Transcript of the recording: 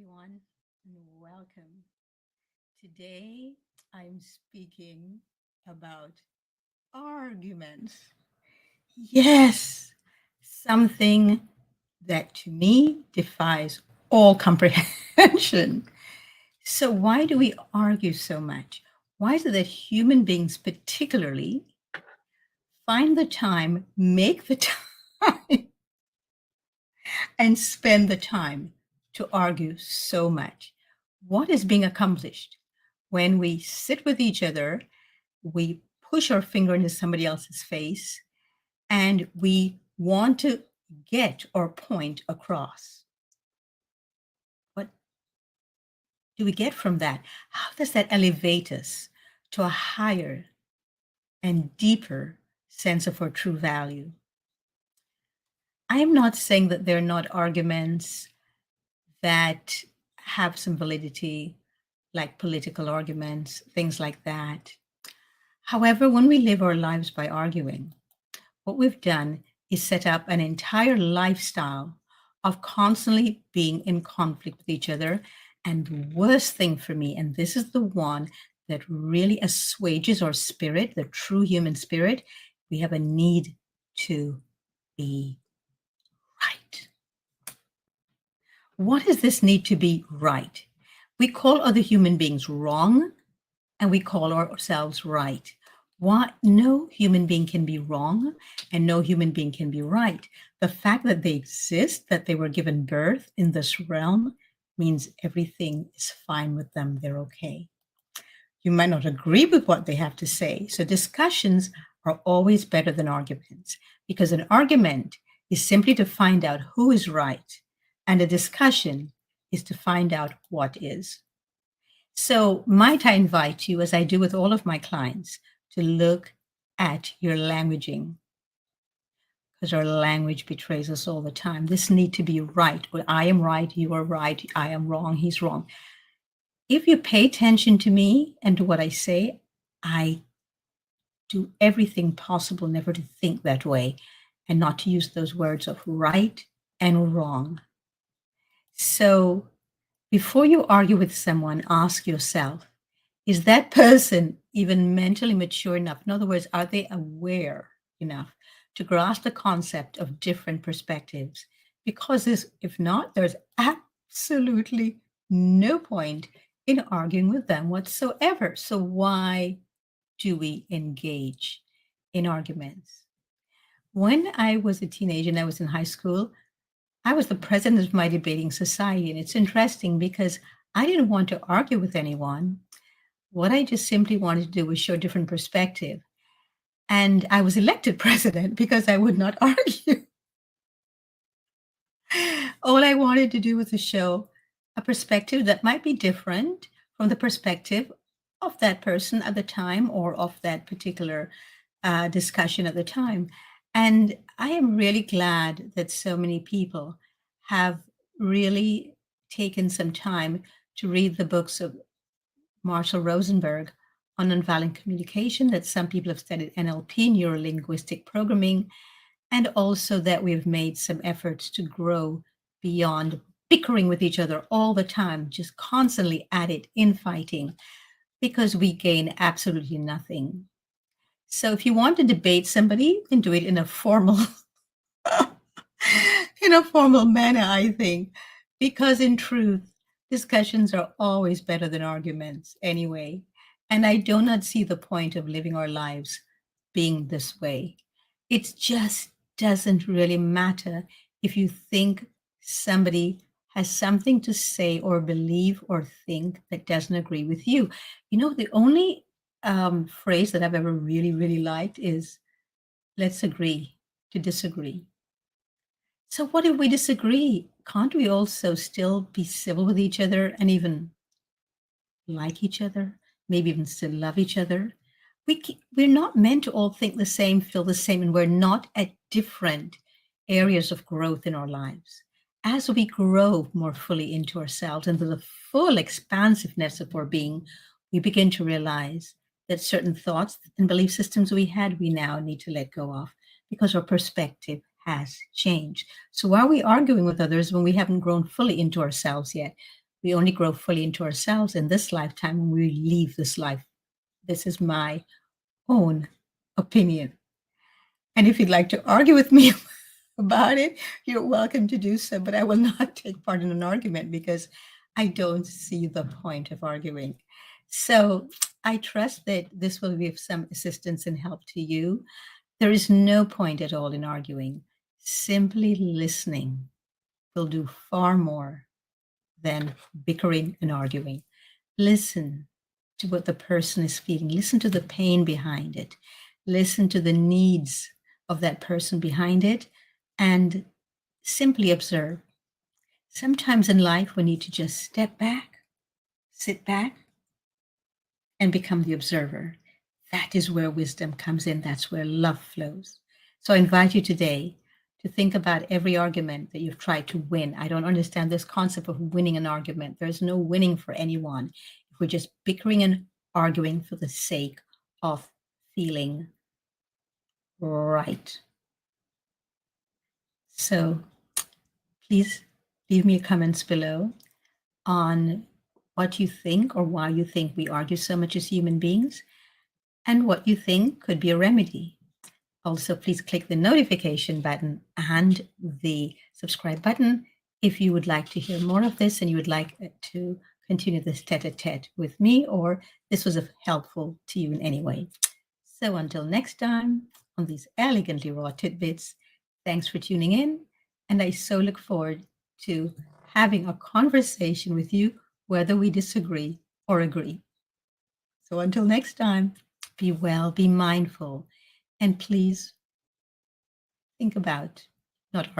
everyone, and welcome. Today, I'm speaking about arguments. Yes, something that to me defies all comprehension. So, why do we argue so much? Why is it that human beings, particularly, find the time, make the time, and spend the time to argue so much? What is being accomplished when we sit with each other, we push our finger into somebody else's face, and we want to get our point across? What do we get from that? How does that elevate us to a higher and deeper sense of our true value? I am not saying that there are not arguments that have some validity, like political arguments, things like that. However, when we live our lives by arguing, what we've done is set up an entire lifestyle of constantly being in conflict with each other. And the worst thing for me, and this is the one that really assuages our spirit, the true human spirit, we have a need to be right. What is this need to be right? We call other human beings wrong and we call ourselves right. Why? No human being can be wrong and no human being can be right. The fact that they exist, that they were given birth in this realm, means everything is fine with them. They're okay. You might not agree with what they have to say. So discussions are always better than arguments, because an argument is simply to find out who is right, and a discussion is to find out what is. So, might I invite you, as I do with all of my clients, to look at your languaging, because our language betrays us all the time. This need to be right. Well, I am right, you are right, I am wrong, he's wrong. If you pay attention to me and to what I say, I do everything possible never to think that way and not to use those words of right and wrong. So, before you argue with someone, ask yourself, is that person even mentally mature enough? In other words, are they aware enough to grasp the concept of different perspectives? Because if not, there's absolutely no point in arguing with them whatsoever. So why do we engage in arguments? When I was a teenager and I was in high school, I was the president of my debating society. And it's interesting because I didn't want to argue with anyone. What I just simply wanted to do was show a different perspective. And I was elected president because I would not argue. All I wanted to do was to show a perspective that might be different from the perspective of that person at the time or of that particular discussion at the time. And I am really glad that so many people have really taken some time to read the books of Marshall Rosenberg on nonviolent communication, that some people have studied NLP, neuro linguistic programming, and also that we've made some efforts to grow beyond bickering with each other all the time, just constantly at it, infighting, because we gain absolutely nothing. So if you want to debate somebody, you can do it in a formal in a formal manner, I think, because in truth, discussions are always better than arguments anyway. And I do not see the point of living our lives being this way. It just doesn't really matter if you think somebody has something to say or believe or think that doesn't agree with you. You know, the only phrase that I've ever really, really liked is let's agree to disagree. So, what if we disagree? Can't we also still be civil with each other and even like each other? Maybe even still love each other? We're not meant to all think the same, feel the same, and we're not at different areas of growth in our lives. As we grow more fully into ourselves, into the full expansiveness of our being, we begin to realize that certain thoughts and belief systems we had, we now need to let go of because our perspective has changed. So why are we arguing with others when we haven't grown fully into ourselves yet? We only grow fully into ourselves in this lifetime when we leave this life. This is my own opinion. And if you'd like to argue with me about it, you're welcome to do so, but I will not take part in an argument because I don't see the point of arguing. So I trust that this will be of some assistance and help to you. There is no point at all in arguing. Simply listening will do far more than bickering and arguing. Listen to what the person is feeling. Listen to the pain behind it. Listen to the needs of that person behind it and simply observe. Sometimes in life, we need to just step back, sit back, and become the observer. That is where wisdom comes in. That's where love flows. So I invite you today to think about every argument that you've tried to win. I don't understand this concept of winning an argument. There's no winning for anyone. If we're just bickering and arguing for the sake of feeling right. So please leave me comments below on what you think or why you think we argue so much as human beings and what you think could be a remedy. Also, please click the notification button and the subscribe button if you would like to hear more of this and you would like to continue this tete-a-tete with me, or this was helpful to you in any way. So until next time, on these elegantly raw tidbits, thanks for tuning in, and I so look forward to having a conversation with you, whether we disagree or agree. So until next time, be well, be mindful, and please think about not